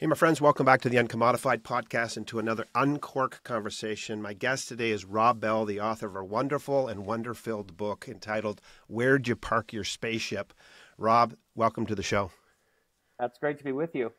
Hey, my friends, welcome back to the Uncommodified podcast and to another Uncork conversation. My guest today is Rob Bell, the author of a wonderful and wonder-filled book entitled Where'd You Park Your Spaceship? Rob, welcome to the show. That's great to be with you.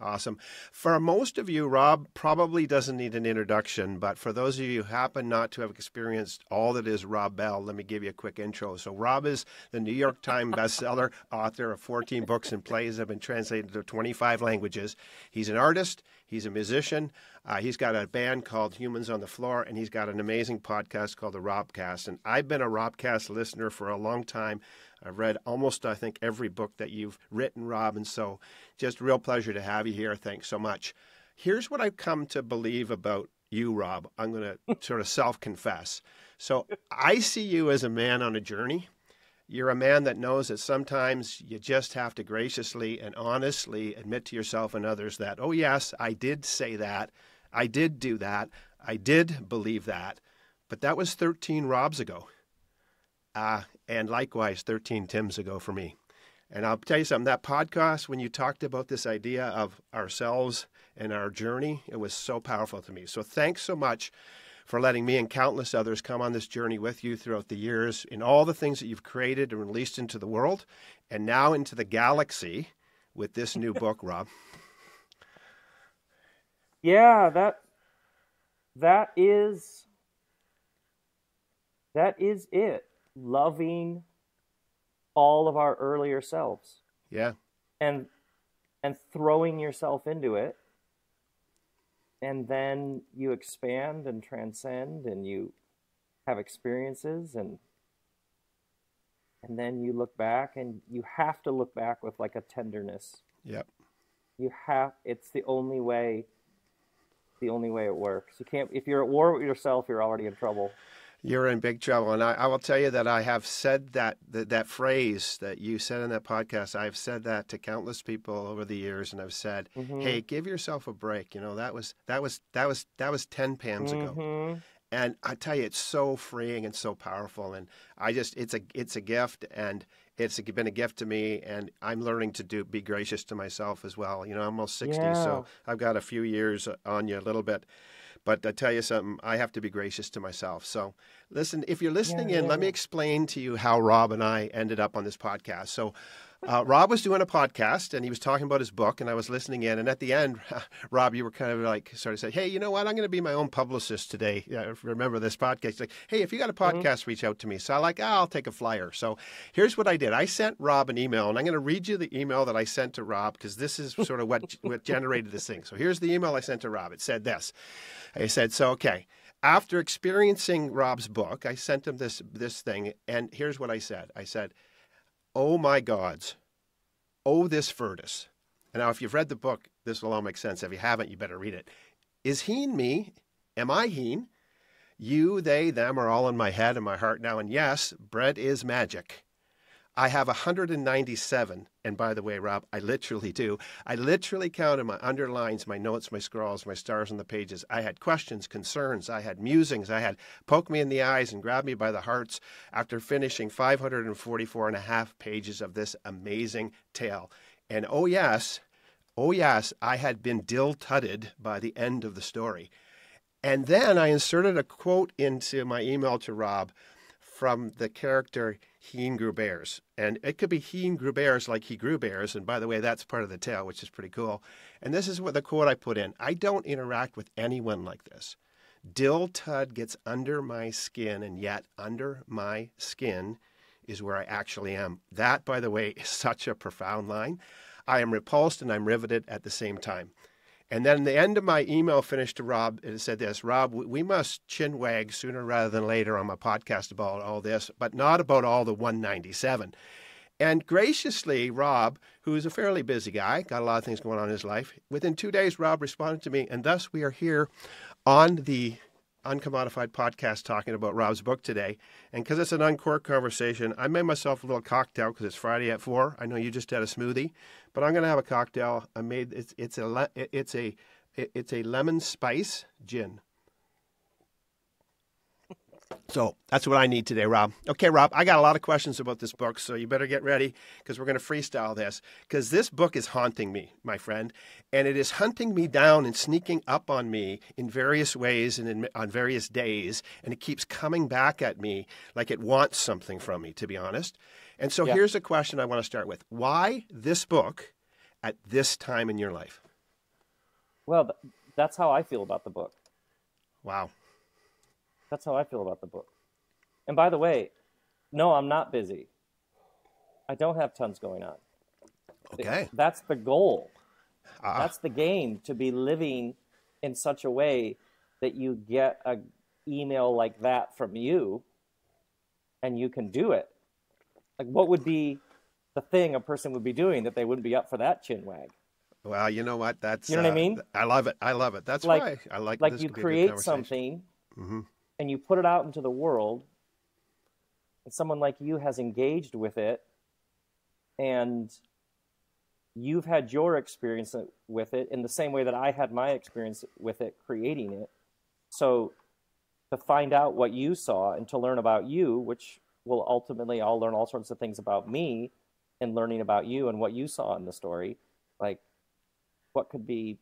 Awesome. For most of you, Rob probably doesn't need an introduction, but for those of you who happen not to have experienced all that is Rob Bell, let me give you a quick intro. So Rob is the New York Times bestseller author of 14 books and plays that have been translated to 25 languages. He's an artist. He's a musician. He's got a band called Humans on the Floor, and he's got an amazing podcast called the Robcast. And I've been a Robcast listener for a long time. I've read almost, I think, every book that you've written, Rob, and so just a real pleasure to have you here. Thanks so much. Here's what I've come to believe about you, Rob. I'm going to sort of self-confess. So I see you as a man on a journey. You're a man that knows that sometimes you just have to graciously and honestly admit to yourself and others that, oh, yes, I did say that. I did do that. I did believe that. But that was 13 Robs ago. And likewise, 13 Tims ago for me. And I'll tell you something, that podcast, when you talked about this idea of ourselves and our journey, it was so powerful to me. So thanks so much for letting me and countless others come on this journey with you throughout the years in all the things that you've created and released into the world and now into the galaxy with this new book, Rob. Yeah, that is it. Loving all of our earlier selves. Yeah. And throwing yourself into it. And then you expand and transcend and you have experiences and then you look back and you have to look back with like a tenderness. Yep. It's the only way it works. You can't, if you're at war with yourself, you're already in trouble. You're in big trouble. And I will tell you that I have said that phrase that you said in that podcast. I've said that to countless people over the years. And I've said, hey, give yourself a break. You know, that was 10 Pams ago. And I tell you, it's so freeing and so powerful. And it's a gift, and it's been a gift to me. And I'm learning to be gracious to myself as well. You know, I'm almost 60, so I've got a few years on you, a little bit. But I tell you something, I have to be gracious to myself. So listen, if you're listening let me explain to you how Rob and I ended up on this podcast. So Rob was doing a podcast and he was talking about his book and I was listening in. And at the end, Rob, you were kind of like sort of saying, hey, you know what? I'm going to be my own publicist today. Remember this podcast? He's like, hey, if you got a podcast, reach out to me. So I'm like, I'll take a flyer. So here's what I did. I sent Rob an email and I'm going to read you the email that I sent to Rob because this is sort of what generated this thing. So here's the email I sent to Rob. It said this. I said, so, okay, after experiencing Rob's book, I sent him this thing, and here's what I said. I said, oh, my gods, oh, this Furtus. And now, if you've read the book, this will all make sense. If you haven't, you better read it. Is heen me? Am I heen? You, they, them are all in my head and my heart now, and yes, bread is magic. I have 197, and by the way, Rob, I literally do. I literally counted my underlines, my notes, my scrawls, my stars on the pages. I had questions, concerns, I had musings, I had poke me in the eyes and grab me by the hearts after finishing 544 and a half pages of this amazing tale. And oh yes, I had been dill-tutted by the end of the story. And then I inserted a quote into my email to Rob from the character Heen grew bears. And it could be Heen grew bears like he grew bears. And by the way, that's part of the tale, which is pretty cool. And this is what the quote I put in. I don't interact with anyone like this. Dill Tud gets under my skin, and yet under my skin is where I actually am. That, by the way, is such a profound line. I am repulsed and I'm riveted at the same time. And then the end of my email finished to Rob, it said this, Rob, we must chin wag sooner rather than later on my podcast about all this, but not about all the 197. And graciously, Rob, who is a fairly busy guy, got a lot of things going on in his life, within 2 days, Rob responded to me, and thus we are here on the Uncommodified podcast talking about Rob's book today. And because it's an Uncork conversation, I made myself a little cocktail because it's Friday at 4. I know you just had a smoothie, but I'm going to have a cocktail. I made it's a lemon spice gin. So that's what I need today, Rob. Okay, Rob, I got a lot of questions about this book, so you better get ready because we're going to freestyle this. Because this book is haunting me, my friend, and it is hunting me down and sneaking up on me in various ways and on various days, and it keeps coming back at me like it wants something from me, to be honest. And so here's a question I want to start with. Why this book at this time in your life? Well, that's how I feel about the book. Wow. That's how I feel about the book. And by the way, no, I'm not busy. I don't have tons going on. Okay. That's the goal. That's the game, to be living in such a way that you get an email like that from you and you can do it. Like, what would be the thing a person would be doing that they wouldn't be up for that chin wag? Well, you know what? That's, you know what I mean? I love it. I love it. That's why I like like this. you create something and you put it out into the world, and someone like you has engaged with it, and you've had your experience with it in the same way that I had my experience with it creating it. So to find out what you saw and to learn about you, which will ultimately, I'll learn all sorts of things about me and learning about you and what you saw in the story. Like, what could be,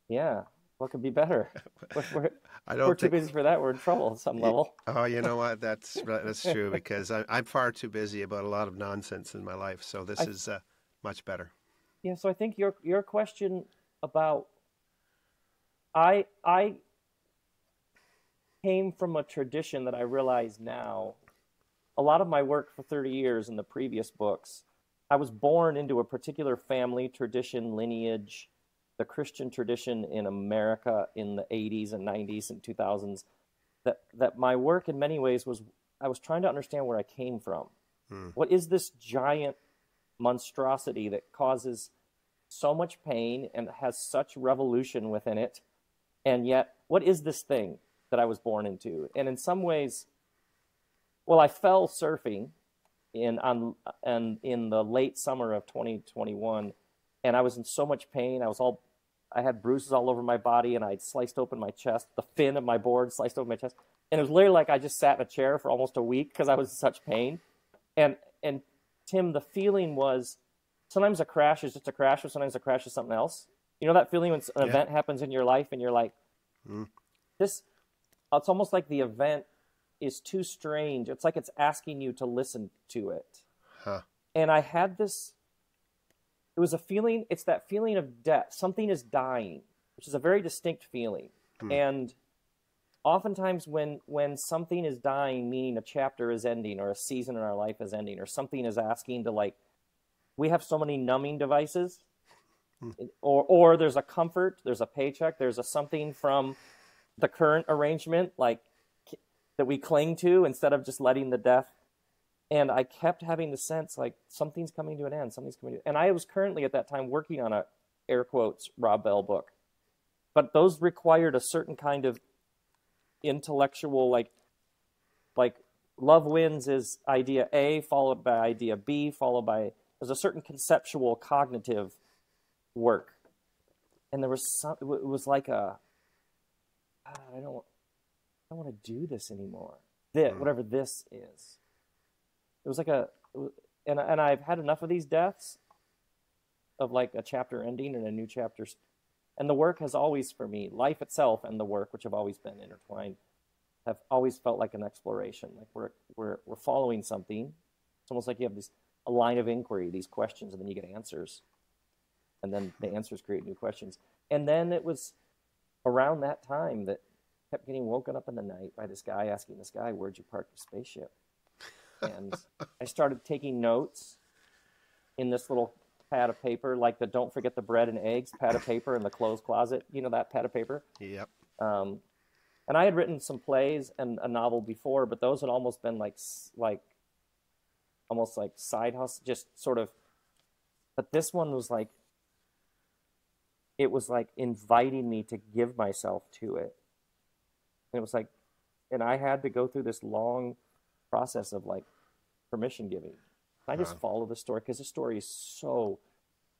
what could be better? We're too busy for that. We're in trouble at some level. Oh, you know what? That's true, because I'm far too busy about a lot of nonsense in my life. So this is much better. Yeah. So I think your question about, I came from a tradition that I realize now. A lot of my work for 30 years in the previous books, I was born into a particular family tradition, lineage, the Christian tradition in America in the 80s and 90s and 2000s, that my work in many ways was, I was trying to understand where I came from. What is this giant monstrosity that causes so much pain and has such revolution within it? And yet, what is this thing that I was born into? And in some ways, well, I fell surfing in the late summer of 2021, and I was in so much pain. I had bruises all over my body, and I'd sliced open my chest. The fin of my board sliced open my chest, and it was literally like I just sat in a chair for almost a week because I was in such pain. And Tim, the feeling was, sometimes a crash is just a crash, or sometimes a crash is something else. You know that feeling when an event happens in your life, and you're like, this. It's almost like the event is too strange. It's like it's asking you to listen to it. And I had this, it was a feeling, it's that feeling of death. Something is dying, which is a very distinct feeling. And oftentimes when something is dying, meaning a chapter is ending or a season in our life is ending or something is asking to, like, we have so many numbing devices, or there's a comfort, there's a paycheck, there's a something from the current arrangement, like, that we cling to instead of just letting the death. And I kept having the sense like something's coming to an end, and I was currently at that time working on a, air quotes, Rob Bell book. But those required a certain kind of intellectual, like Love Wins is idea A followed by idea B followed by, there's a certain conceptual cognitive work. And there was it was like a, I don't want to do this anymore. Whatever this is. It was like and I've had enough of these deaths, of like a chapter ending and a new chapter. And the work has always, for me, life itself and the work, which have always been intertwined, have always felt like an exploration. Like we're following something. It's almost like you have a line of inquiry, these questions, and then you get answers. And then the answers create new questions. And then it was around that time that kept getting woken up in the night by this guy asking this guy, where'd you park your spaceship? And I started taking notes in this little pad of paper, like the don't forget the bread and eggs pad of paper in the clothes closet. You know that pad of paper? Yep. And I had written some plays and a novel before, but those had almost been like almost like side hustle, just sort of. But this one was like, it was like inviting me to give myself to it. And it was like, and I had to go through this long process of like permission giving. I just follow the story because the story is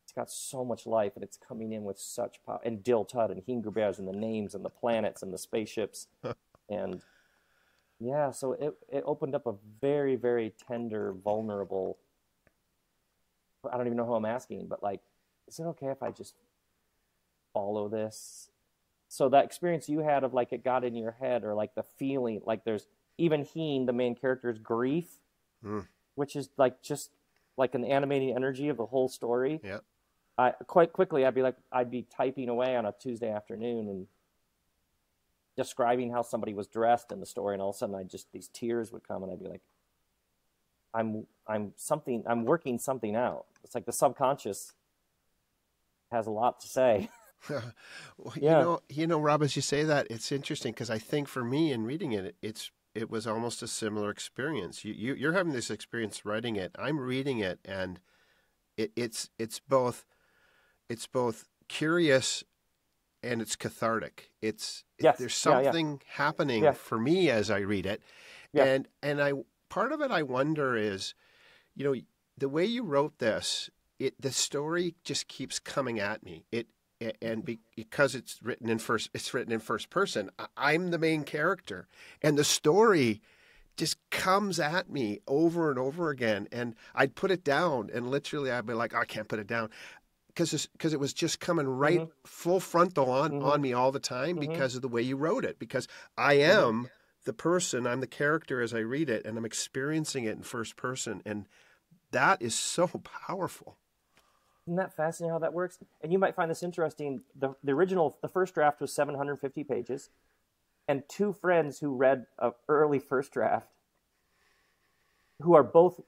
it's got so much life and it's coming in with such power. And Dill Tud and Hingerbers and the names and the planets and the spaceships. And Yeah, so it opened up a very, very tender, vulnerable. I don't even know who I'm asking, but like, is it okay if I just follow this? So that experience you had of like it got in your head, or like the feeling, like there's even Heen, the main character's grief, Mm, which is like just like an animating energy of the whole story. yeah. I quite quickly I'd be typing away on a Tuesday afternoon and describing how somebody was dressed in the story, and all of a sudden I just these tears would come, and I'd be like, I'm working something out. It's like the subconscious has a lot to say. Well, Yeah. Rob, as you say that, it's interesting because I think for me in reading it, it was almost a similar experience. You're having this experience writing it. I'm reading it, and it's both curious and it's cathartic. Yes. There's Yeah. Yeah. something happening Yeah. for me as I read it, Yeah. and I part of it I wonder is, you know, the way you wrote this, the story just keeps coming at me. Because it's written in first person. I'm the main character, and the story just comes at me over and over again. And I'd put it down, and literally I'd be like, "Oh, I can't put it down," because it was just coming right Mhm. full frontal on Mhm. me all the time Mhm. because of the way you wrote it. Because I Mhm. am the person, I'm the character as I read it, and I'm experiencing it in first person, and that is so powerful. Isn't that fascinating how that works? And you might find this interesting. The first draft was 750 pages, and two friends who read a early first draft, who are both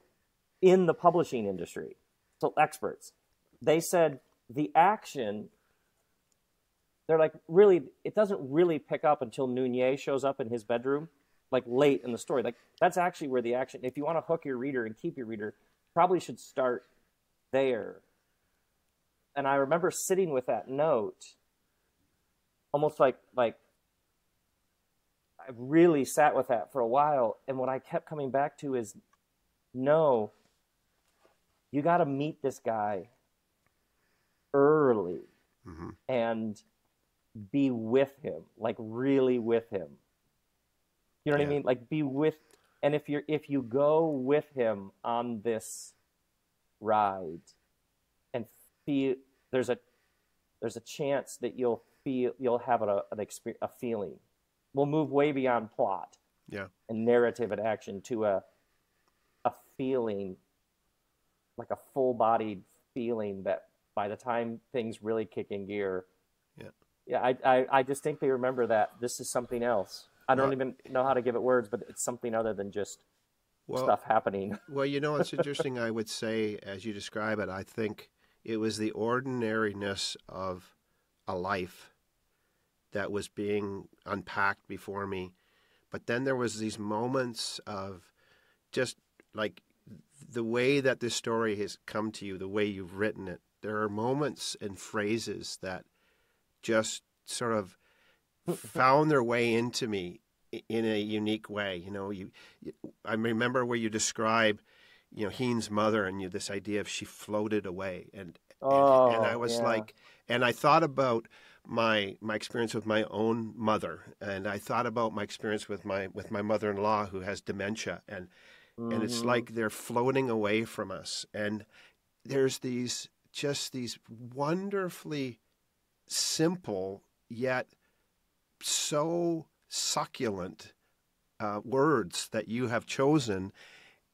in the publishing industry, so experts, they said the action. They're like, really, it doesn't really pick up until Nunez shows up in his bedroom, like late in the story. Like that's actually where the action. If you want to hook your reader and keep your reader, probably should start there. And I remember sitting with that note, almost like I really sat with that for a while. And what I kept coming back to is, no, you got to meet this guy early Hmm. and be with him, like really with him. You know what I Yeah, mean? Like be with, and if you go with him on this ride and feel, there's a there's a chance that you'll have a feeling. We'll move way beyond plot yeah. and narrative and action to a feeling, like a full bodied feeling that by the time things really kick in gear, Yeah. yeah, I distinctly remember that this is something else. I don't Well, even know how to give it words, but it's something other than just well, stuff happening. well. It's interesting. I would say, as you describe it, I think it was the ordinariness of a life that was being unpacked before me. But then there was these moments of just like the way that this story has come to you, the way you've written it. There are moments and phrases that just sort of found their way into me in a unique way. I remember where you describe, Heen's mother and this idea of she floated away, and I Oh was yeah. like, and I thought about my experience with my own mother, and I thought about my experience with my mother-in-law who has dementia, and it's Mm-hmm. like they're floating away from us, and there's these wonderfully simple yet so succulent words that you have chosen,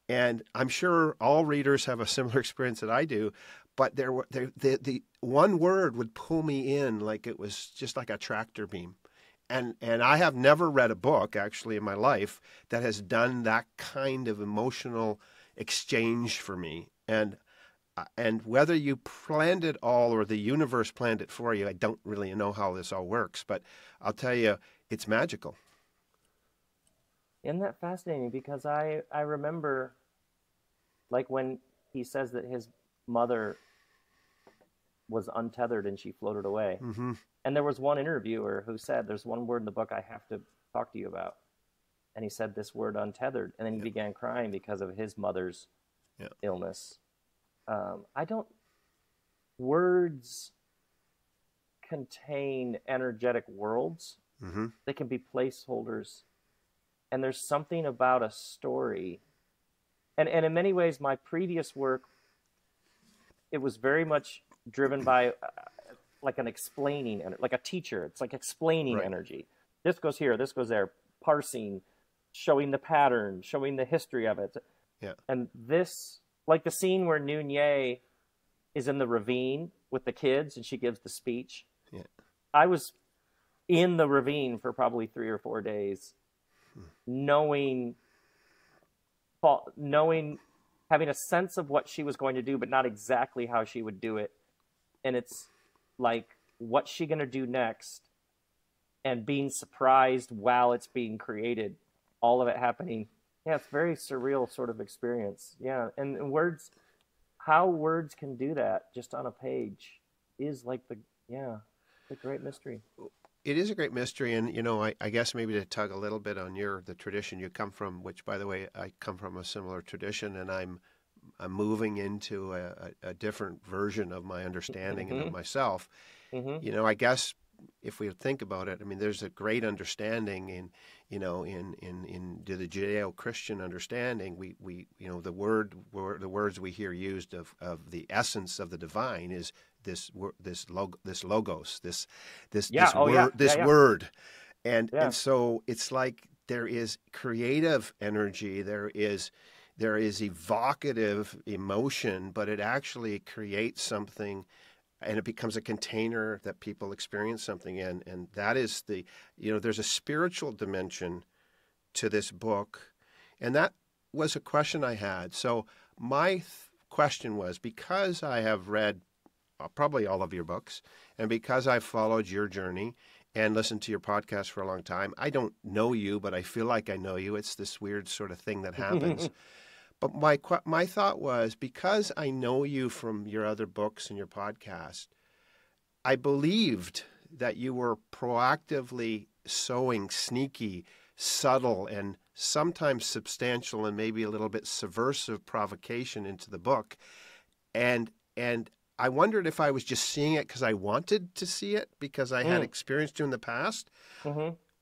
and I'm sure all readers have a similar experience that I do. But the one word would pull me in like it was just like a tractor beam, and I have never read a book actually in my life that has done that kind of emotional exchange for me. And whether you planned it all or the universe planned it for you, I don't really know how this all works, but I'll tell you, it's magical. Isn't that fascinating? Because I remember like when he says that his mother was untethered and she floated away. Hmm. And there was one interviewer who said, "There's one word in the book I have to talk to you about." And he said this word, untethered, and then he Yeah, began crying because of his mother's yeah. illness. I don't. Words contain energetic worlds. Hmm. They can be placeholders And there's something about a story. And in many ways, my previous work, it was very much driven by like an explaining, like a teacher. It's like explaining Right. energy. This goes here, this goes there, parsing, showing the pattern, showing the history of it. Yeah. And this, like the scene where Noon-Ye is in the ravine with the kids and she gives the speech. Yeah. I was in the ravine for probably 3 or 4 days, knowing, having a sense of what she was going to do, but not exactly how she would do it. And it's like, what's she going to do next? And being surprised while it's being created, all of it happening. Yeah, it's a very surreal sort of experience. Yeah, and words, how words can do that just on a page is like the great mystery. It is a great mystery, and I guess maybe to tug a little bit on the tradition you come from, which, by the way, I come from a similar tradition, and I'm moving into a different version of my understanding and of myself. I guess if we think about it, I mean, there's a great understanding in the Judeo-Christian understanding. We the words we hear used of the essence of the divine is this logos, this word, and so it's like there is creative energy, there is evocative emotion, but it actually creates something, and it becomes a container that people experience something in. And that is there's a spiritual dimension to this book. And that was a question I had. So my question was, because I have read probably all of your books, and because I've followed your journey and listened to your podcast for a long time, I don't know you, but I feel like I know you. It's this weird sort of thing that happens. But my thought was, because I know you from your other books and your podcast, I believed that you were proactively sowing sneaky, subtle, and sometimes substantial and maybe a little bit subversive provocation into the book. And I wondered if I was just seeing it because I wanted to see it, because I had experienced you in the past,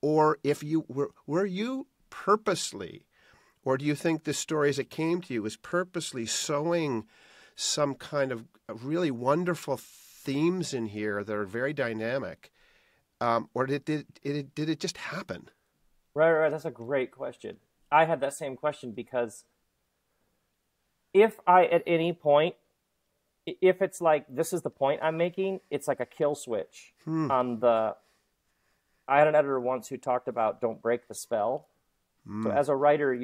or if you were you purposely, or do you think the story as it came to you was purposely sowing some kind of really wonderful themes in here that are very dynamic, or did it just happen? Right. That's a great question. I had that same question, because if I, at any point, if it's like, this is the point I'm making, it's like a kill switch on the... I had an editor once who talked about don't break the spell. So as a writer,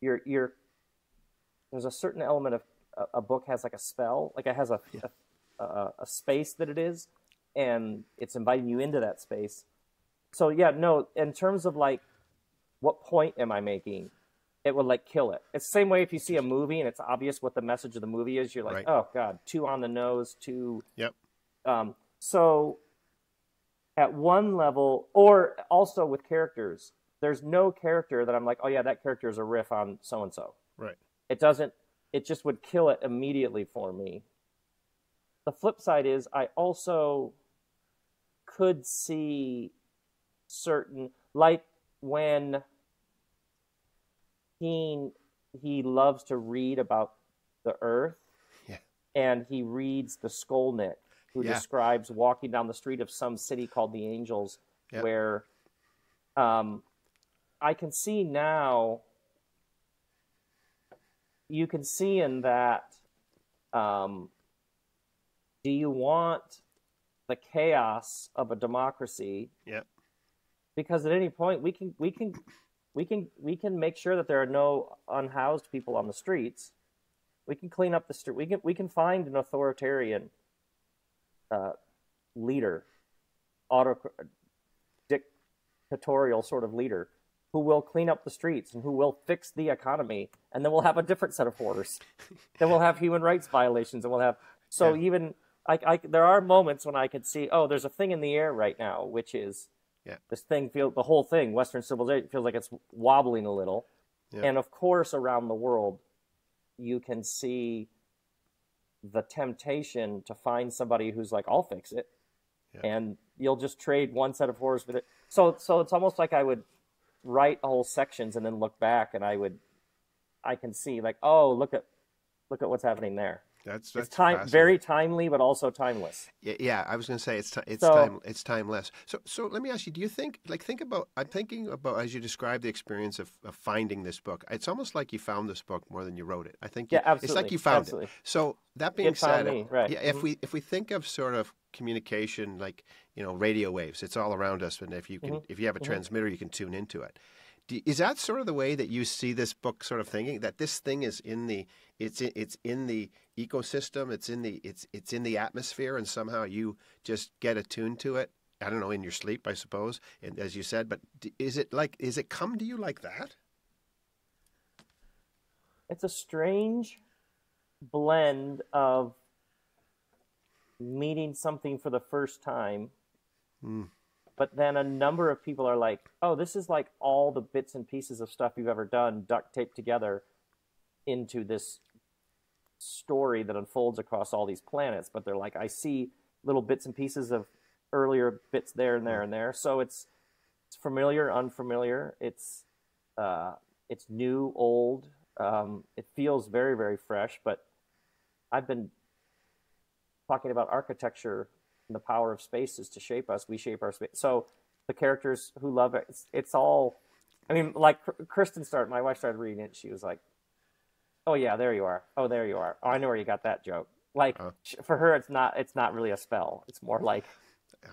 there's a certain element of a book has like a spell, like it has a space that it is, and it's inviting you into that space. So in terms of like, what point am I making? It would like kill it. It's the same way if you see a movie and it's obvious what the message of the movie is, you're like, oh God, too on the nose, too. Yep. So at one level, or also with characters, there's no character that I'm like, oh yeah, that character is a riff on so-and-so. Right. It doesn't, it just would kill it immediately for me. The flip side is I also could see certain, like when he loves to read about the earth, and he reads the Skolnick, who describes walking down the street of some city called the Angels, where I can see now, you can see in that, do you want the chaos of a democracy? Yeah. Because at any point we can make sure that there are no unhoused people on the streets. We can clean up the street. We can find an authoritarian leader, dictatorial sort of leader, who will clean up the streets and who will fix the economy, and then we'll have a different set of horrors. Then we'll have human rights violations, and we'll have even there are moments when I could see, oh, there's a thing in the air right now, which is this thing the whole thing, Western civilization, feels like it's wobbling a little. And of course, around the world, you can see the temptation to find somebody who's like, I'll fix it, and you'll just trade one set of horrors with it. So it's almost like I would write whole sections and then look back, and I can see like, oh, look at what's happening there. That's It's fascinating. very timely, but also timeless. Yeah, I was going to say So it's timeless. So let me ask you: do you think think about? I'm thinking about as you describe the experience of finding this book. It's almost like you found this book more than you wrote it. I think yeah, it's like absolutely, you found absolutely. it. So that being It found said, me, right? yeah, if we think of sort of communication like radio waves, it's all around us, and if you have a transmitter, you can tune into it. Is that sort of the way that you see this book, sort of thinking that this thing is it's in the ecosystem, it's in the atmosphere, and somehow you just get attuned to it? I don't know, in your sleep, I suppose, and as you said. But is it come to you like that? It's a strange blend of meeting something for the first time, but then a number of people are like, oh, this is like all the bits and pieces of stuff you've ever done duct taped together into this story that unfolds across all these planets. But they're like, I see little bits and pieces of earlier bits there and there and there. So it's familiar, unfamiliar. It's new, old. It feels very, very fresh. But I've been talking about architecture and the power of spaces to shape us. We shape our space. So the characters who love it, it's all. I mean, like my wife started reading it. She was like, "Oh yeah, there you are. Oh, there you are. Oh, I know where you got that joke." Like for her, it's not really a spell. It's more like,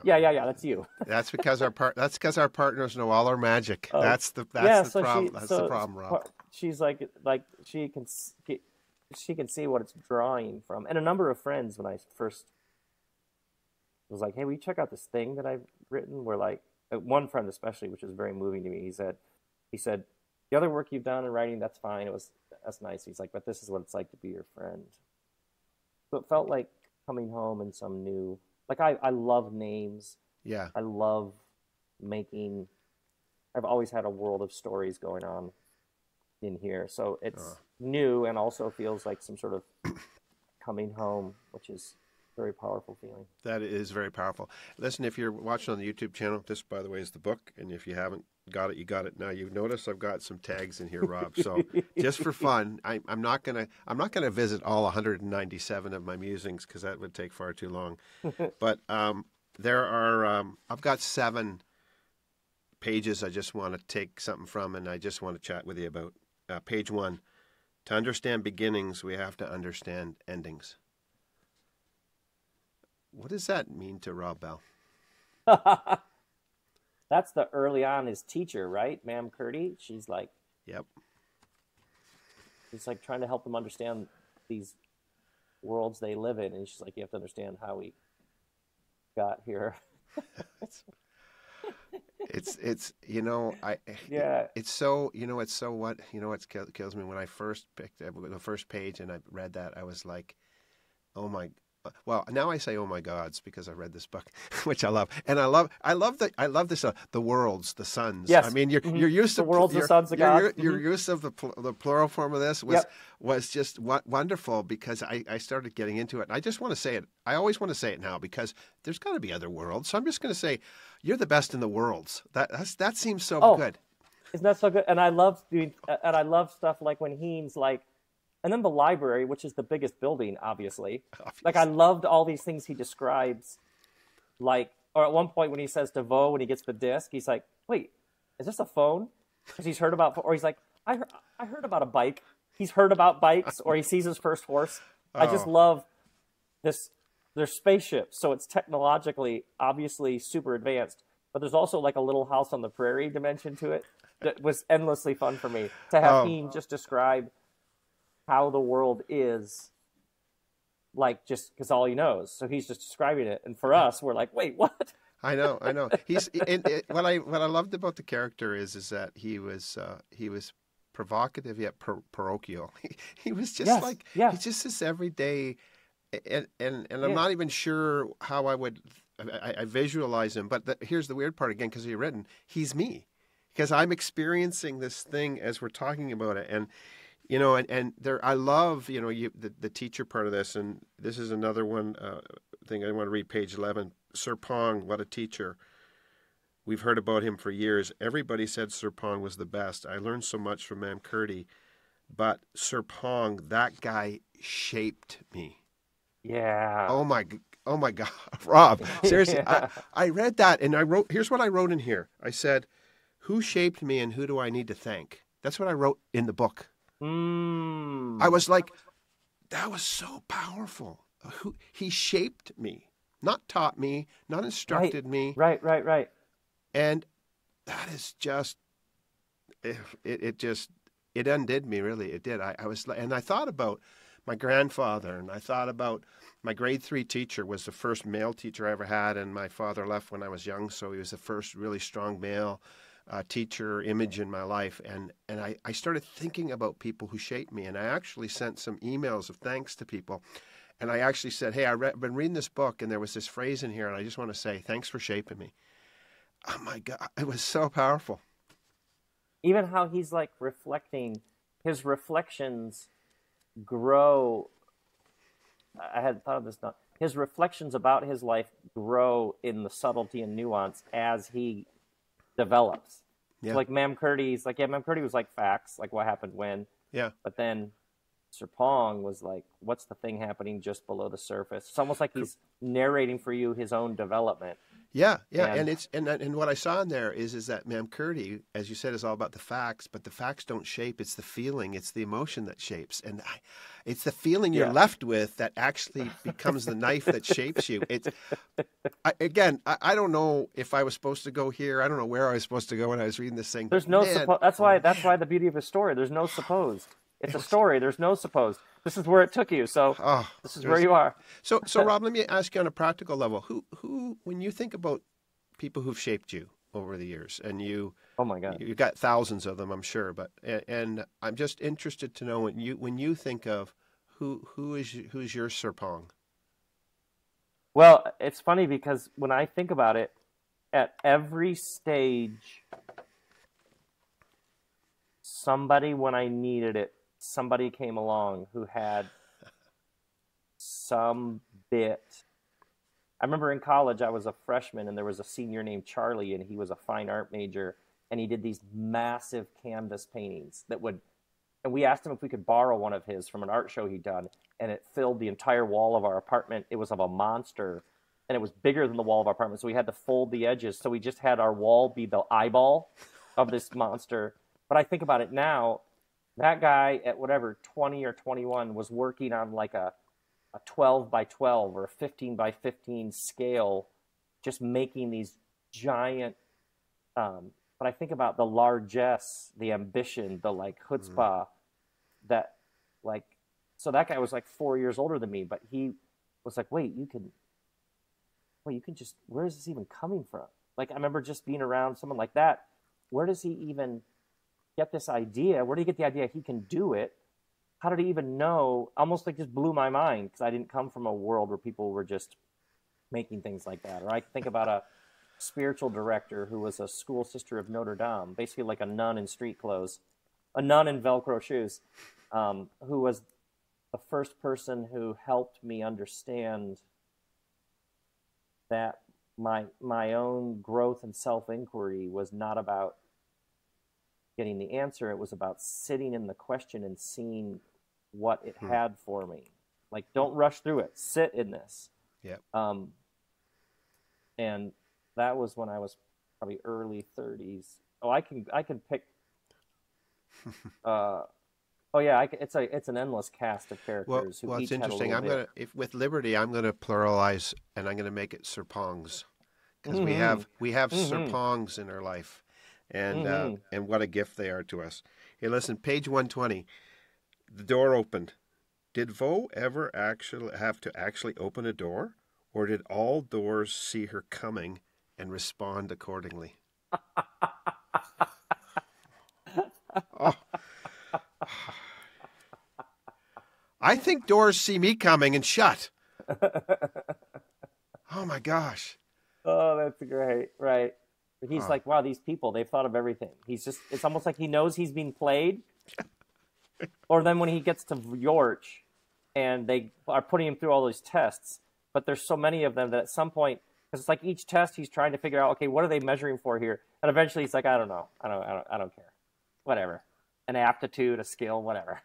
yeah, that's you. That's because our partners know all our magic. That's the problem. That's the problem, Rob. She's like she can see what it's drawing from. And a number of friends, when I first was like, hey, will you check out this thing that I've written? Were like, one friend especially, which was very moving to me. He said, the other work you've done in writing, that's fine. That's nice. He's like, but this is what it's like to be your friend. So it felt like coming home in some new, like I love names. Yeah. I love I've always had a world of stories going on in here. So it's new and also feels like some sort of coming home, which is a very powerful feeling. That is very powerful. Listen, if you're watching on the YouTube channel, this, by the way, is the book. And if you haven't got it, you got it now. You notice I've got some tags in here, Rob. So just for fun, I'm not gonna visit all 197 of my musings because that would take far too long. But there are I've got 7 pages I just want to take something from, and I just want to chat with you about. Page 1, to understand beginnings, we have to understand endings. What does that mean to Rob Bell? That's the early on his teacher, right? Ma'am Curdy. She's like, yep. She's like trying to help them understand these worlds they live in. And she's like, you have to understand how we got here. It's what kills me when I first picked the first page and I read that, I was like, oh my. Well, now I say, "Oh my gods," because I read this book, which I love, and I love this. The worlds, the sons. Yes. I mean, your use the of worlds, the sons of God. Your use of the plural form of this was just wonderful because I started getting into it. And I just want to say it. I always want to say it now because there's got to be other worlds. So I'm just going to say, you're the best in the worlds. That seems so good. Isn't that so good? And I love stuff like when Hean's like. And then the library, which is the biggest building, obviously. Like, I loved all these things he describes. Like, or at one point when he says to Vo, when he gets the disc, he's like, wait, is this a phone? Because he's heard about, or he's like, I heard about a bike. He's heard about bikes, or he sees his first horse. I just love this. They're spaceships, so it's technologically, obviously, super advanced. But there's also like a little house on the prairie dimension to it that was endlessly fun for me. To have Hean just describe how the world is, like, just because all he knows. So he's just describing it. And for us, we're like, wait, what? I know. What I loved about the character is that he was provocative yet parochial. He was just he's just this everyday, and I'm not even sure how I visualize him. But here's the weird part again, because you've written, he's me, because I'm experiencing this thing as we're talking about it, and there, I love, the teacher part of this, and this is another one thing I want to read, page 11. Sir Pong, what a teacher. We've heard about him for years. Everybody said Sir Pong was the best. I learned so much from Ma'am Curdy, but Sir Pong, that guy shaped me. Yeah. Oh my God, Rob, seriously, Yeah. I read that and I wrote, here's what I wrote in here. I said, who shaped me and who do I need to thank? That's what I wrote in the book. I was like, that was so powerful. He shaped me, not taught me, not instructed me. Right. And that is just, it undid me, really. It did. I was, and I thought about my grandfather, and I thought about my grade 3 teacher was the first male teacher I ever had, and my father left when I was young, so he was the first really strong male teacher image in my life. And I started thinking about people who shaped me, and I actually sent some emails of thanks to people. And I actually said, hey, I've been reading this book, and there was this phrase in here, and I just want to say, thanks for shaping me. Oh, my God. It was so powerful. Even how he's like reflecting, his reflections grow. I had thought of this not. His reflections about his life grow in the subtlety and nuance as he develops. Yeah. So like Ma'am Curdy's, like, yeah, Ma'am Curdy was like facts, like what happened when. Yeah. But then Sir Pong was like, what's the thing happening just below the surface? It's almost like he's narrating for you his own development. Yeah, and it's and what I saw in there is that Ma'am Curdy, as you said, is all about the facts, but the facts don't shape. It's the feeling, it's the emotion that shapes, and it's the feeling you're left with that actually becomes the knife that shapes you. It's I don't know if I was supposed to go here. I don't know where I was supposed to go when I was reading this thing. There's no suppose. That's why the beauty of a story. There's no supposed. It's a story. There's no supposed. This is where it took you. So this is where you are. So Rob, let me ask you on a practical level. Who, when you think about people who've shaped you over the years, and oh my God, you've got thousands of them, I'm sure. But and I'm just interested to know when you think of who's your Sir Pong. Well, it's funny because when I think about it, at every stage, somebody, when I needed it, somebody came along who had some bit. I remember in college, I was a freshman, and there was a senior named Charlie, and he was a fine art major, and he did these massive canvas paintings and we asked him if we could borrow one of his from an art show he'd done, and it filled the entire wall of our apartment. It was of a monster, and it was bigger than the wall of our apartment, so we had to fold the edges, so we just had our wall be the eyeball of this monster. But I think about it now, that guy at whatever, 20 or 21, was working on like a 12 by 12 or a 15 by 15 scale, just making these giant, but I think about the largesse, the ambition, the like chutzpah, that like, so that guy was like 4 years older than me, but he was like, wait, you can just, where is this even coming from? Like, I remember just being around someone like that. Where does he even get this idea? Where do you get the idea he can do it? How did he even know? Almost like just blew my mind, because I didn't come from a world where people were just making things like that. Or I think about a spiritual director who was a school sister of Notre Dame, basically like a nun in street clothes, a nun in Velcro shoes, who was the first person who helped me understand that my own growth and self-inquiry was not about getting the answer. It was about sitting in the question and seeing what it had for me. Like, don't rush through it. Sit in this. Yeah. And that was when I was probably early 30s. Oh, I can pick. It's an endless cast of characters. Well, who it's each interesting. Had a little bit. With Liberty, I'm going to pluralize, and I'm going to make it Sir Pongs, because we have Sir Pongs in our life. And what a gift they are to us. Hey, listen, page 120. The door opened. Did Vaux ever have to actually open a door, or did all doors see her coming and respond accordingly? Oh. I think doors see me coming and shut. Oh my gosh. Oh, that's great. Right. He's like, wow, these people, they've thought of everything. It's almost like he knows he's being played. Or then when he gets to Yorch and they are putting him through all these tests, but there's so many of them that at some point, Because it's like each test he's trying to figure out, okay, what are they measuring for here? And eventually he's like, I don't know. I don't care. Whatever. An aptitude, a skill, whatever.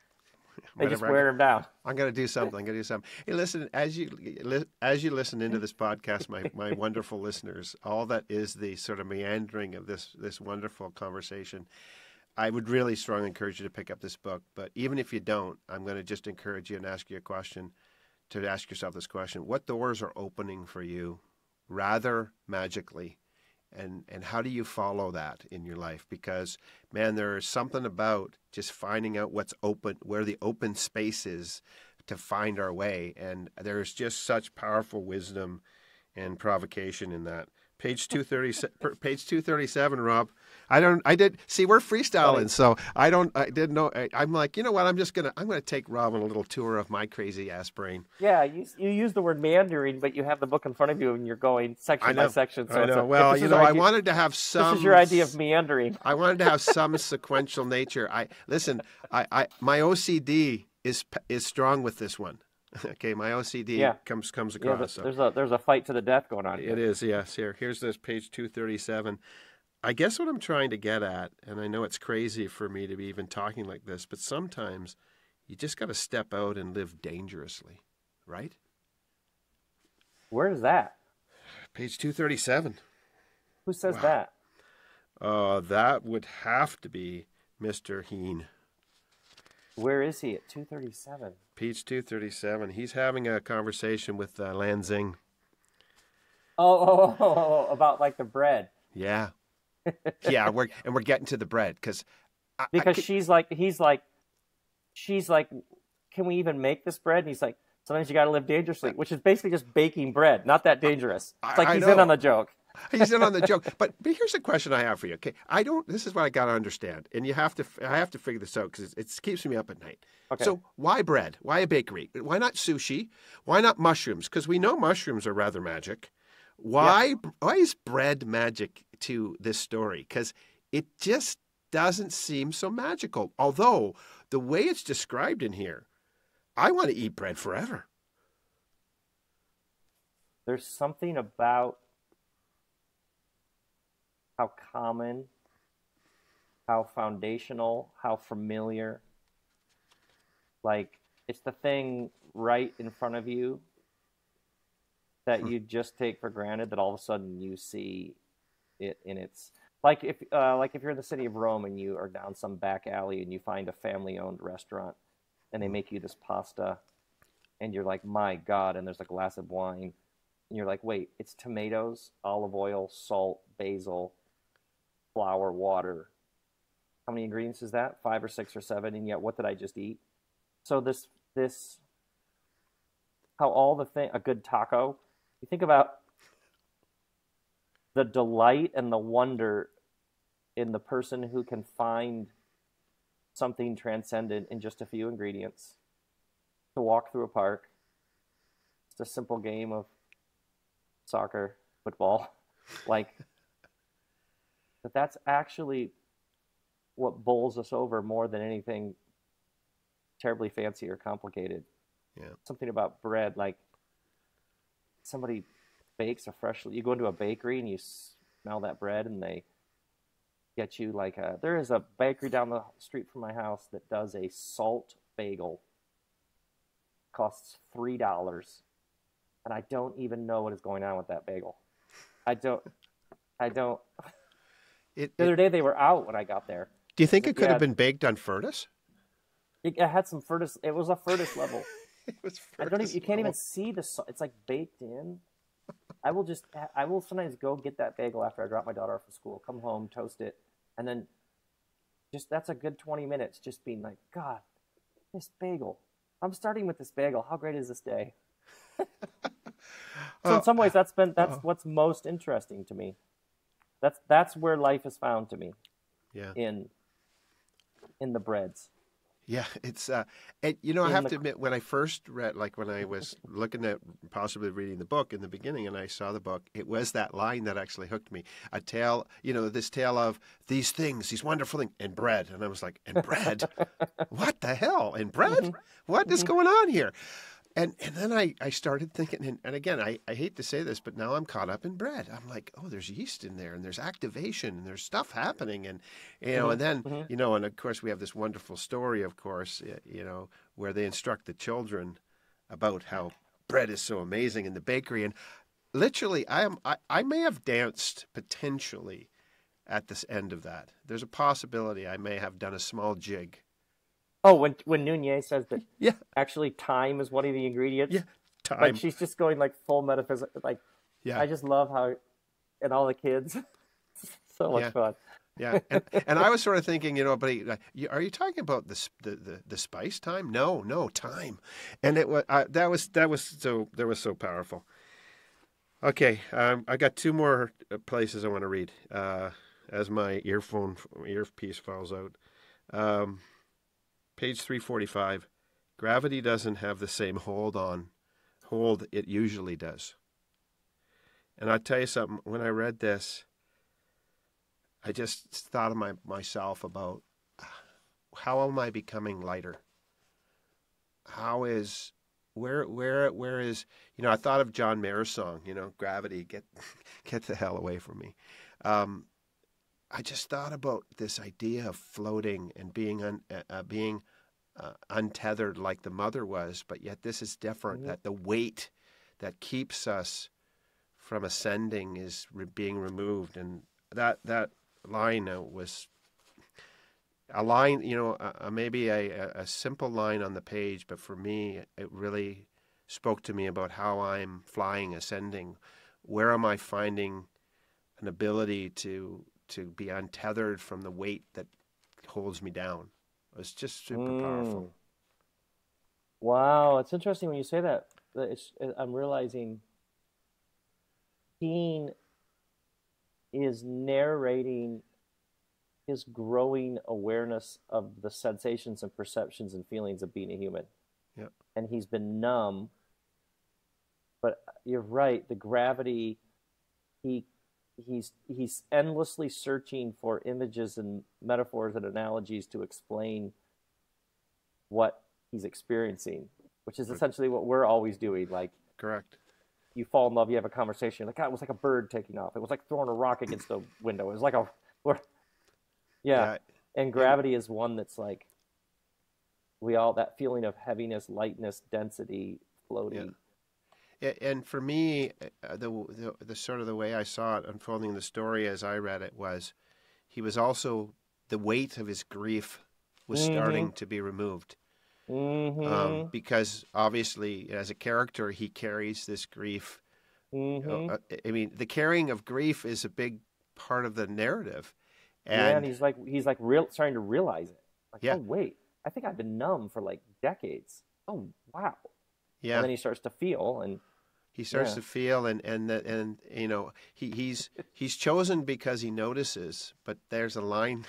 They just wear him down. I'm going to do something. Hey, listen, as you listen into this podcast, my wonderful listeners, all that is the sort of meandering of this wonderful conversation. I would really strongly encourage you to pick up this book. But even if you don't, I'm going to just encourage you and ask you a question, to ask yourself this question: what doors are opening for you rather magically? And how do you follow that in your life? Because, man, there is something about just finding out what's open, where the open space is to find our way. And there's just such powerful wisdom and provocation in that. Page 237, Rob. We're freestyling, so I didn't know. I'm like, you know what? I'm going to take Rob on a little tour of my crazy ass brain. Yeah, you use the word meandering, but you have the book in front of you and you're going section by section. So I know. Well, I wanted to have some. This is your idea of meandering. I wanted to have some sequential nature. My OCD is strong with this one. Okay, my OCD comes across. Yeah, there's a fight to the death going on here. It is, yes. Here's this page 237. I guess what I'm trying to get at, and I know it's crazy for me to be even talking like this, but sometimes you just got to step out and live dangerously, right? Where is that? Page 237. Who says that? That would have to be Mr. Heen. Where is he at 237? Page 237. He's having a conversation with Lanzing. Oh, about like the bread. Yeah. Yeah, we're getting to the bread because she's like, can we even make this bread? And he's like, sometimes you got to live dangerously, which is basically just baking bread. Not that dangerous. It's like he's in on the joke. He's in on the joke. But here's a question I have for you. Okay, this is what I got to understand, and I have to figure this out because it keeps me up at night. Okay. So why bread? Why a bakery? Why not sushi? Why not mushrooms? Because we know mushrooms are rather magic. Why is bread magic to this story? Because it just doesn't seem so magical. Although the way it's described in here, I want to eat bread forever. There's something about how common, how foundational, how familiar. Like, it's the thing right in front of you that you just take for granted, that all of a sudden you see it in its... Like if you're in the city of Rome and you are down some back alley and you find a family-owned restaurant and they make you this pasta and you're like, my God, and there's a glass of wine and you're like, wait, it's tomatoes, olive oil, salt, basil, flour, water. How many ingredients is that? 5 or 6 or 7, and yet what did I just eat? So this how all a good taco, you think about the delight and the wonder in the person who can find something transcendent in just a few ingredients. To walk through a park, it's a simple game of soccer, football, but that's actually what bowls us over more than anything terribly fancy or complicated. Yeah. Something about bread, like somebody bakes you go into a bakery and you smell that bread and they get you there is a bakery down the street from my house that does a salt bagel. Costs $3. And I don't even know what is going on with that bagel. I don't. The other day they were out when I got there. Do you think it could have been baked on Furnace? It had some Furnace. It was a Furnace level. It was Furnace. You can't even see the. It's like baked in. I will sometimes go get that bagel after I drop my daughter off at school, come home, toast it, and then that's a good 20 minutes just being like, God, this bagel. I'm starting with this bagel. How great is this day? So in some ways, that's what's most interesting to me. That's where life is found to me. Yeah. In the breads. Yeah, it's I have to admit, when I first read, when I was looking at possibly reading the book in the beginning, and I saw the book, it was that line that actually hooked me. A tale, this tale of these things, these wonderful things, and bread, and I was like, and bread, what the hell, and bread? What is going on here? And then I started thinking, and again, I hate to say this, but now I'm caught up in bread. I'm like, oh, there's yeast in there, and there's activation, and there's stuff happening, and and then and of course we have this wonderful story, of course, where they instruct the children about how bread is so amazing in the bakery, and literally, I may have danced potentially at this end of that. There's a possibility I may have done a small jig. Oh, when Nunez says that Yeah. actually time is one of the ingredients. Yeah, time. Like she's just going like full metaphysical. Like, Yeah. I just love how, and all the kids, so much fun. Yeah, and I was sort of thinking, but are you talking about the spice time? No, time, and it was that was so powerful. Okay, I got two more places I want to read as my earpiece falls out. Page 345. Gravity doesn't have the same hold it usually does. And I'll tell you something. When I read this, I just thought of myself about how am I becoming lighter? Where is I thought of John Mayer's song, Gravity, get the hell away from me. I just thought about this idea of floating and being untethered like the mother was, but yet this is different. That the weight that keeps us from ascending is being removed, and that line was a line, maybe a simple line on the page, but for me, it really spoke to me about how I'm flying, ascending. Where am I finding an ability to be untethered from the weight that holds me down? It's just super powerful. Wow, it's interesting when you say that. I'm realizing Dean is narrating his growing awareness of the sensations and perceptions and feelings of being a human. Yeah. And he's been numb. But you're right, the gravity, he's endlessly searching for images and metaphors and analogies to explain what he's experiencing, which is essentially what we're always doing. Like, correct. You fall in love, you have a conversation. Like, God, it was like a bird taking off. It was like throwing a rock against a window. It was like and gravity is one that's like that feeling of heaviness, lightness, density, floating. Yeah. And for me, the sort of the way I saw it unfolding in the story as I read it was, he was also, the weight of his grief was starting to be removed. Because obviously, as a character, he carries this grief. I mean, the carrying of grief is a big part of the narrative. And he's starting to realize it. Like, oh wait, I think I've been numb for like decades. Oh wow. Yeah. And then he starts to feel, and he's chosen because he notices. But there's a line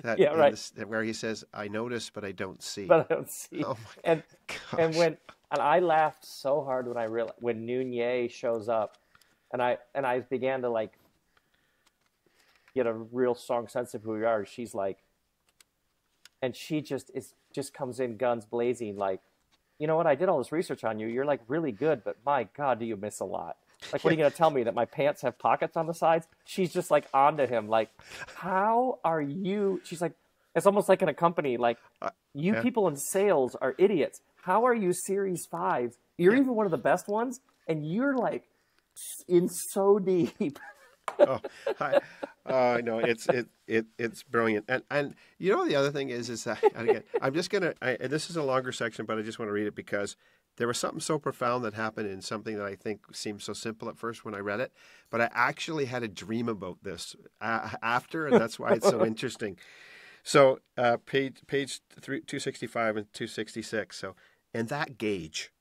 that where he says, "I notice, but I don't see." But I don't see. Oh my gosh. And I laughed so hard when I realized when Nunez shows up, and I began to like get a real strong sense of who we are. She's like, and she just comes in guns blazing, like, you know what? I did all this research on you. You're like really good, but my God, do you miss a lot? Like, what are you going to tell me, that my pants have pockets on the sides? She's just like onto him. Like, how are you? She's like, it's almost like in a company, like people in sales are idiots. How are you Series 5? You're even one of the best ones. And you're like in so deep. I know it's brilliant, and the other thing is that, again, I'm just gonna. This is a longer section, but I just want to read it because there was something so profound that happened in something that I think seemed so simple at first when I read it, but I actually had a dream about this after, and that's why it's so interesting. So page 265 and 266. So, and that gauge,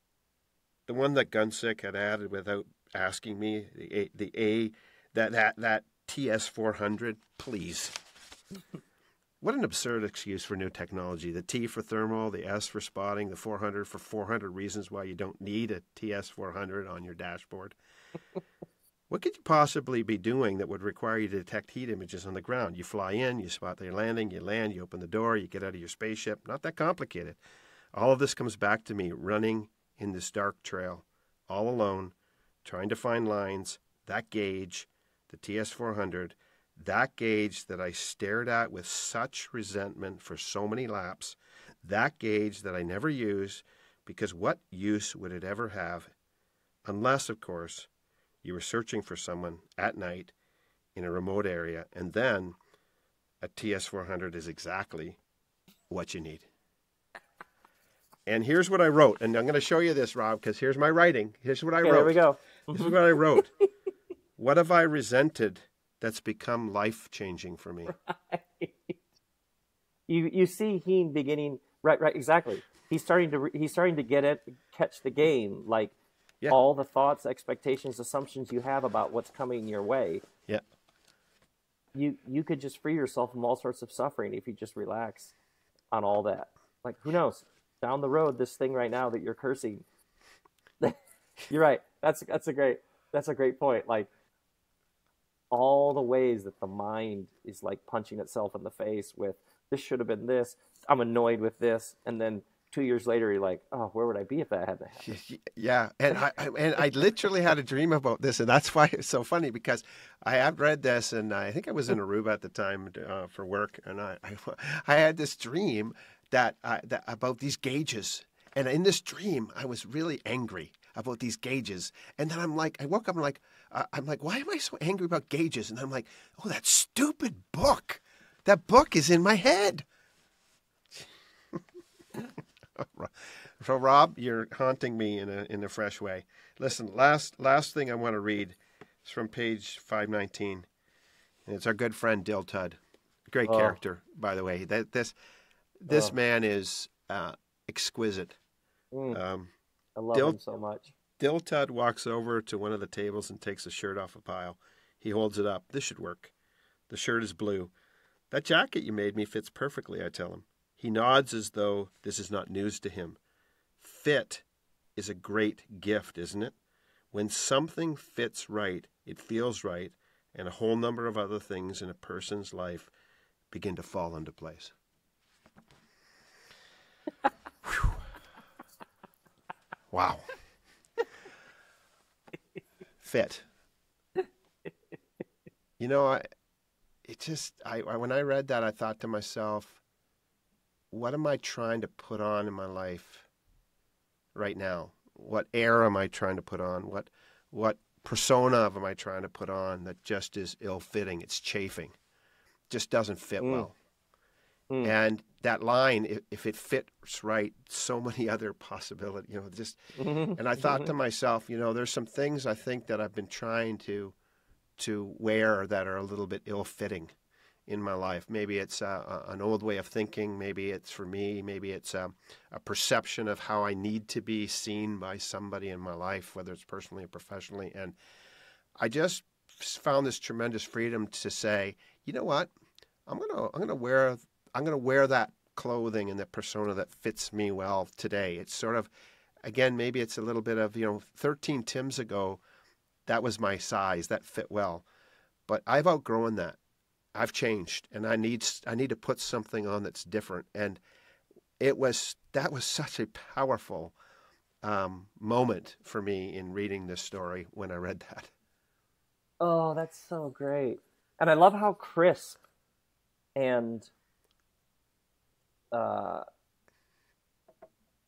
the one that Gunsick had added without asking me, that TS400, please. What an absurd excuse for new technology. The T for thermal, the S for spotting, the 400 for 400 reasons why you don't need a TS400 on your dashboard. What could you possibly be doing that would require you to detect heat images on the ground? You fly in, you spot their landing, you land, you open the door, you get out of your spaceship. Not that complicated. All of this comes back to me running in this dark trail, all alone, trying to find lines, that gauge, the TS400, that gauge that I stared at with such resentment for so many laps, that gauge that I never used, because what use would it ever have? Unless, of course, you were searching for someone at night in a remote area, and then a TS400 is exactly what you need. And here's what I wrote, and I'm going to show you this, Rob, because here's my writing. Here's what I wrote. There we go. This is what I wrote. What have I resented that's become life-changing for me? Right. You see him beginning, right, exactly. He's starting to get it, catch the game, like all the thoughts, expectations, assumptions you have about what's coming your way. Yeah. You could just free yourself from all sorts of suffering if you just relax on all that. Like, who knows? Down the road, this thing right now that you're cursing. You're right. That's a great point. Like, all the ways that the mind is like punching itself in the face with, this should have been this, I'm annoyed with this, and then 2 years later you're like, oh, where would I be if that hadn't happened? Yeah, and I literally had a dream about this, and that's why it's so funny, because I have read this, and I think I was in Aruba at the time for work, and I had this dream that about these gauges, and in this dream I was really angry about these gauges, and then I woke up and I'm like, why am I so angry about gauges? And I'm like, oh, that stupid book. That book is in my head. So, Rob, you're haunting me in a fresh way. Listen, last thing I want to read is from page 519, and it's our good friend Dill Tudd. Great character, by the way. This man is exquisite. I love him so much. Dill Tudd walks over to one of the tables and takes a shirt off a pile. He holds it up. This should work. The shirt is blue. That jacket you made me fits perfectly, I tell him. He nods as though this is not news to him. Fit is a great gift, isn't it? When something fits right, it feels right, and a whole number of other things in a person's life begin to fall into place. Wow. Fit. You know, when I read that, I thought to myself, what am I trying to put on in my life right now? What air am I trying to put on? What persona am I trying to put on that just is ill-fitting? It's chafing. Just doesn't fit well. And that line, if it fits right, so many other possibilities, and I thought to myself, there's some things I think that I've been trying to wear that are a little bit ill-fitting in my life. Maybe it's an old way of thinking. Maybe it's for me. Maybe it's a perception of how I need to be seen by somebody in my life, whether it's personally or professionally. And I just found this tremendous freedom to say, you know what, I'm gonna wear that clothing and the persona that fits me well today. It's sort of, again, maybe it's a little bit of 13 Tims ago, that was my size, that fit well, but I've outgrown that. I've changed, and I need to put something on that's different. And that was such a powerful moment for me in reading this story when I read that. Oh, that's so great. And I love how crisp and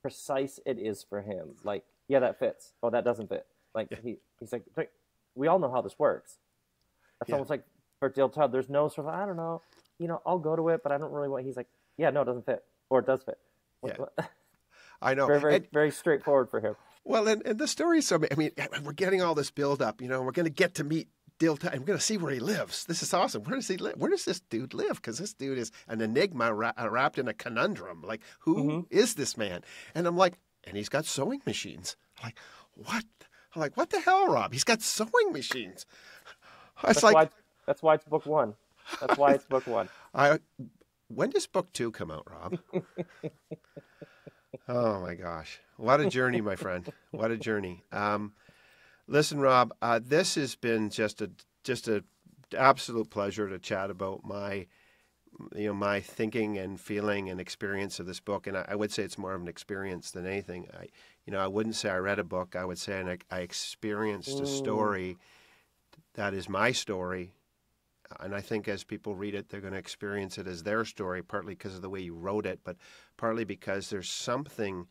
precise it is for him. Like, yeah, that fits. Oh, that doesn't fit. Like, he's like, we all know how this works. That's almost like for Dill Tudd, there's no sort of, I don't know, I'll go to it, but I don't really want. He's like, yeah, no, it doesn't fit, or it does fit. What? I know. Very, very, very straightforward for him. Well, and the story is so. I mean, we're getting all this build up. We're going to get to meet Dill Tudd. We're going to see where he lives. This is awesome. Where does he live? Where does this dude live? Because this dude is an enigma wrapped in a conundrum. Like, who is this man? And I'm like, and he's got sewing machines. I'm like, what? I'm like, what the hell, Rob? He's got sewing machines. That's why it's book one. That's why it's book one. When does book 2 come out, Rob? Oh my gosh. What a journey, my friend. What a journey. Listen, Rob, this has been just a absolute pleasure to chat about my thinking and feeling and experience of this book. And I would say it's more of an experience than anything. I wouldn't say I read a book. I would say I experienced a story that is my story. And I think as people read it, they're going to experience it as their story, partly because of the way you wrote it, but partly because there's something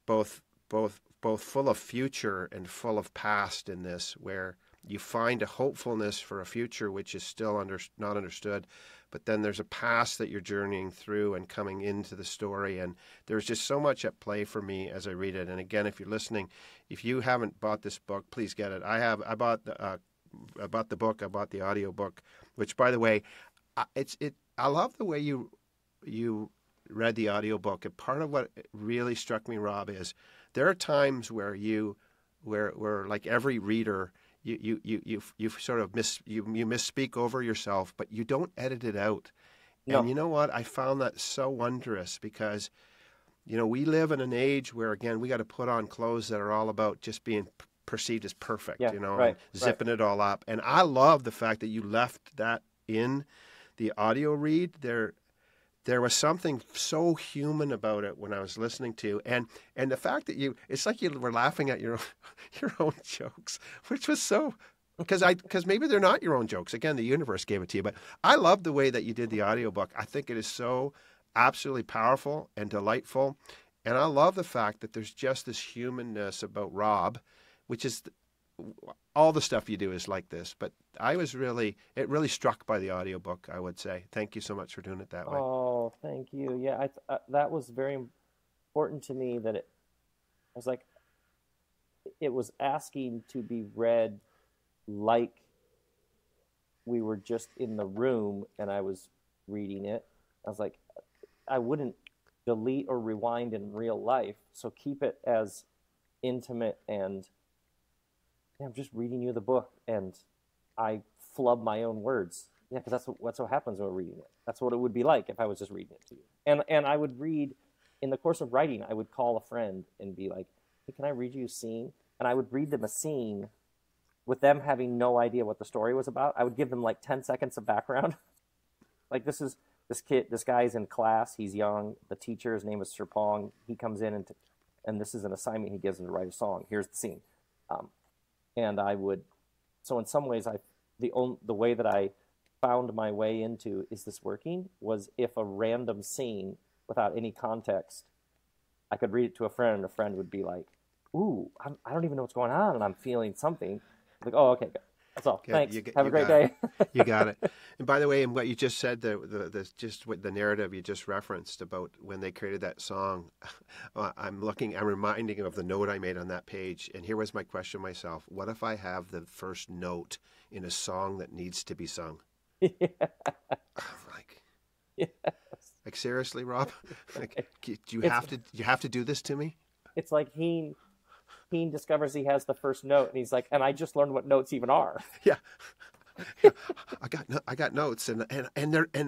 both full of future and full of past in this, where you find a hopefulness for a future which is still not understood, but then there's a past that you're journeying through and coming into the story, and there's just so much at play for me as I read it. And again, if you're listening, if you haven't bought this book, please get it. I bought the book. I bought the audio book, which, by the way, I love the way you read the audio book. And part of what really struck me, Rob, is there are times where where like every reader, you sort of misspeak over yourself, but you don't edit it out. No. And you know what? I found that so wondrous because, we live in an age where, again, we got to put on clothes that are all about just being perceived as perfect, Yeah, and zipping it all up. And I love the fact that you left that in the audio read. There was something so human about it when I was listening to, and the fact that it's like you were laughing at your own jokes, which was so, because maybe they're not your own jokes. Again, the universe gave it to you, but I love the way that you did the audiobook. I think it is so absolutely powerful and delightful, and I love the fact that there's just this humanness about Rob, which is all the stuff you do is like this. But it really struck by the audiobook, I would say. Thank you so much for doing it that way. Oh, thank you. Yeah, that was very important to me, that I was like, it was asking to be read like we were just in the room and I was reading it. I was like, I wouldn't delete or rewind in real life, so keep it as intimate, and I'm just reading you the book and I flub my own words. Yeah, because that's what happens when we're reading it. That's what it would be like if I was just reading it to you. And I would read, in the course of writing, I would call a friend and be like, hey, can I read you a scene? And I would read them a scene with them having no idea what the story was about. I would give them like 10 seconds of background. Like, this guy's in class, he's young, the teacher, his name is Sir Pong, he comes in and this is an assignment he gives him to write a song. Here's the scene. And I would, so in some ways, the way that I found my way into, is this working, was if a random scene without any context, I could read it to a friend and a friend would be like, ooh, I don't even know what's going on and I'm feeling something. Like, oh, okay, good. That's all. Good. Thanks. Have a great day. You got it. And by the way, and what you just said, the narrative you just referenced about when they created that song, I'm reminding of the note I made on that page. And here was my question myself: what if I have the first note in a song that needs to be sung? Yeah. Yes. Like seriously, Rob? Like, do you have to do this to me? It's like Heen discovers he has the first note, and he's like, and I just learned what notes even are. Yeah. I got notes, and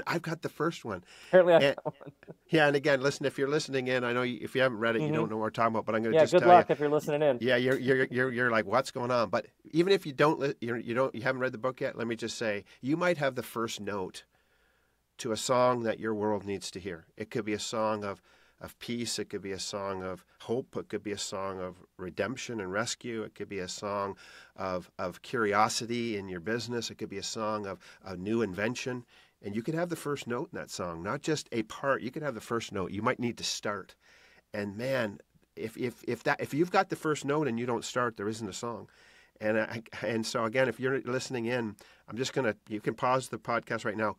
I've got the first one. Apparently, I got one. Yeah, and again, listen, if you're listening in, I know if you haven't read it, you don't know what we're talking about. But I'm going to just good tell luck you, if you're listening in. Yeah, you're like, what's going on? But even if you you haven't read the book yet, let me just say, you might have the first note to a song that your world needs to hear. It could be a song of peace. It could be a song of hope. It could be a song of redemption and rescue. It could be a song of curiosity in your business. It could be a song of a new invention. And you could have the first note in that song, not just a part. You could have the first note. You might need to start. And man, if you've got the first note and you don't start, there isn't a song. And so again, if you're listening in, you can pause the podcast right now.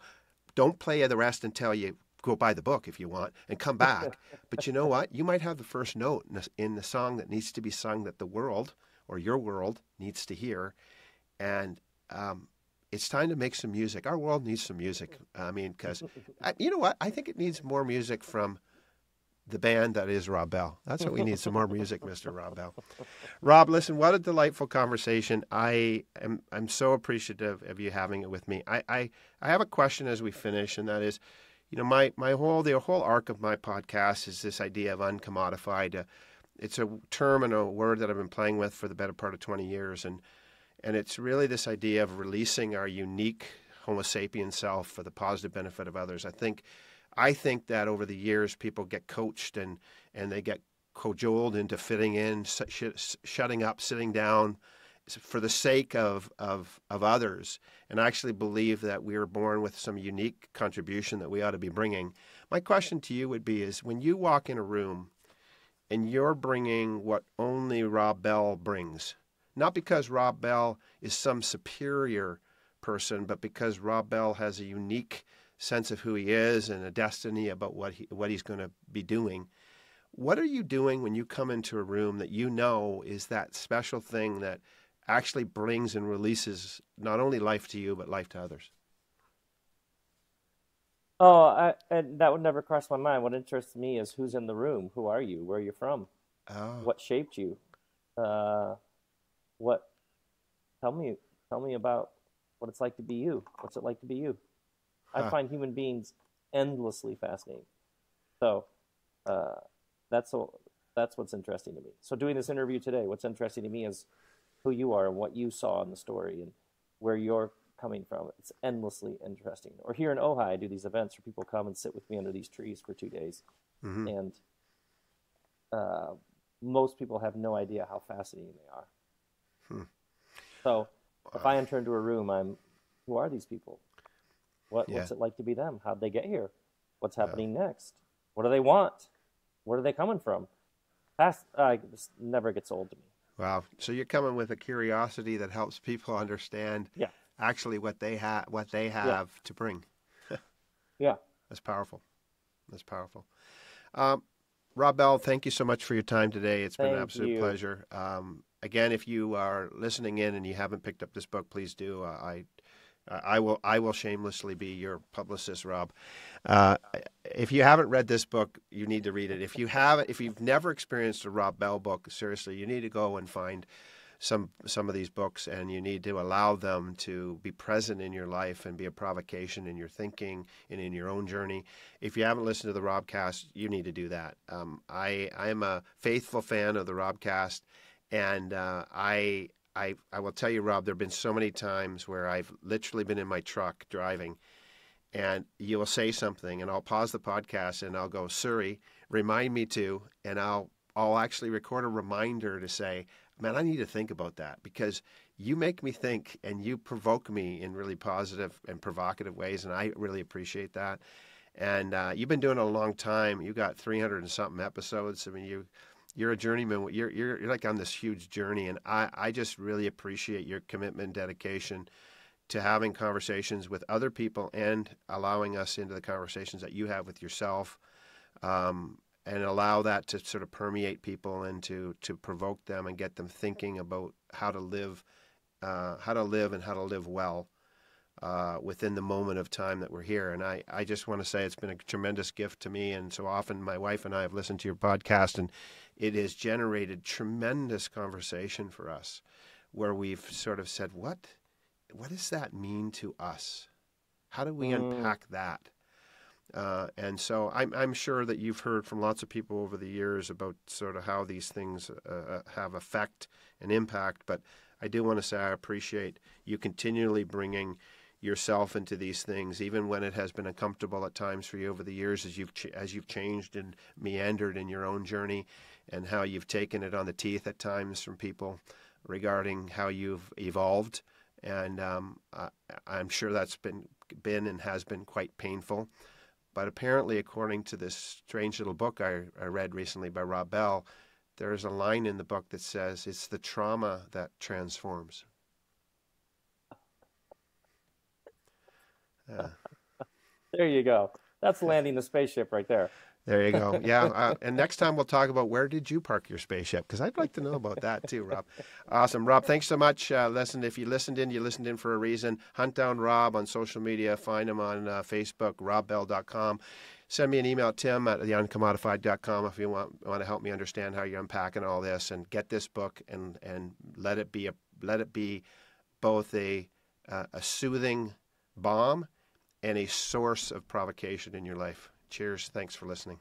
Don't play the rest until you go buy the book if you want and come back. But you know what? You might have the first note in the song that needs to be sung, that the world or your world needs to hear. And it's time to make some music. Our world needs some music. I mean, because you know what? I think it needs more music from the band that is Rob Bell. That's what we need, some more music, Mr. Rob Bell. Rob, listen, what a delightful conversation. I'm so appreciative of you having it with me. I have a question as we finish, and that is, the whole arc of my podcast is this idea of uncommodified. It's a term and a word that I've been playing with for the better part of 20 years, and it's really this idea of releasing our unique Homo sapien self for the positive benefit of others. I think that over the years, people get coached and they get cajoled into fitting in, shutting up, sitting down for the sake of others, and I actually believe that we are born with some unique contribution that we ought to be bringing. My question to you would be is when you walk in a room and you're bringing what only Rob Bell brings, not because Rob Bell is some superior person, but because Rob Bell has a unique sense of who he is and a destiny about what he's going to be doing. What are you doing when you come into a room that you know is that special thing that actually brings and releases not only life to you, but life to others? And that would never cross my mind. What interests me is who's in the room. Who are you? Where are you from? Oh, What shaped you? Uh, what? Tell me about what it's like to be you. What's it like to be you? I huh. find human beings endlessly fascinating. So uh, that's that's what's interesting to me. So doing this interview today, what's interesting to me is who you are and what you saw in the story and where you're coming from. It's endlessly interesting. Or here in Ojai, I do these events where people come and sit with me under these trees for 2 days, Mm-hmm. and uh, most people have no idea how fascinating they are. Hmm. So if Wow. I enter into a room, who are these people? Yeah. What's it like to be them? How'd they get here? What's Wow. happening next? What do they want? Where are they coming from? This never gets old to me. Wow. So you're coming with a curiosity that helps people understand Yeah, actually what they yeah, have to bring. yeah. That's powerful. That's powerful. Um, Rob Bell, thank you so much for your time today. It's been an Thank absolute you. pleasure. Again, if you are listening in and you haven't picked up this book, please do. I will shamelessly be your publicist, Rob. Uh, if you haven't read this book, you need to read it. If you've never experienced a Rob Bell book, seriously, you need to go and find some of these books, and you need to allow them to be present in your life and be a provocation in your thinking and in your own journey. If you haven't listened to the Robcast, you need to do that. I am a faithful fan of the Robcast, and I will tell you, Rob, there have been so many times where I've literally been in my truck driving, and you will say something, and I'll pause the podcast and I'll go, Suri, remind me to, and I'll actually record a reminder to say, man, I need to think about that because you make me think and you provoke me in really positive and provocative ways, and I really appreciate that. And you've been doing it a long time. You got 300 and something episodes. I mean, you're a journeyman. You're like on this huge journey, and I just really appreciate your commitment and dedication to having conversations with other people and allowing us into the conversations that you have with yourself, and allow that to sort of permeate people and to provoke them and get them thinking about how to live and how to live well within the moment of time that we're here. And I just want to say it's been a tremendous gift to me. And so often my wife and I have listened to your podcast, and it has generated tremendous conversation for us where we've sort of said, what does that mean to us? How do we Mm, unpack that? And so I'm sure that you've heard from lots of people over the years about sort of how these things have effect and impact. But I do want to say I appreciate you continually bringing yourself into these things, even when it has been uncomfortable at times for you over the years, as you've changed and meandered in your own journey, and how you've taken it on the teeth at times from people regarding how you've evolved. And I'm sure that's been and has been quite painful. But apparently, according to this strange little book I read recently by Rob Bell, there's a line in the book that says it's the trauma that transforms. Uh, there you go. That's landing the spaceship right there. there you go. Yeah, and next time we'll talk about where did you park your spaceship? Because I'd like to know about that too, Rob. Awesome, Rob. Thanks so much. Listen, if you listened in for a reason. Hunt down Rob on social media. Find him on Facebook, robbell.com. Send me an email, Tim at theuncommodified.com, if you want to help me understand how you're unpacking all this, and get this book and let it be both a soothing balm and a source of provocation in your life. Cheers. Thanks for listening.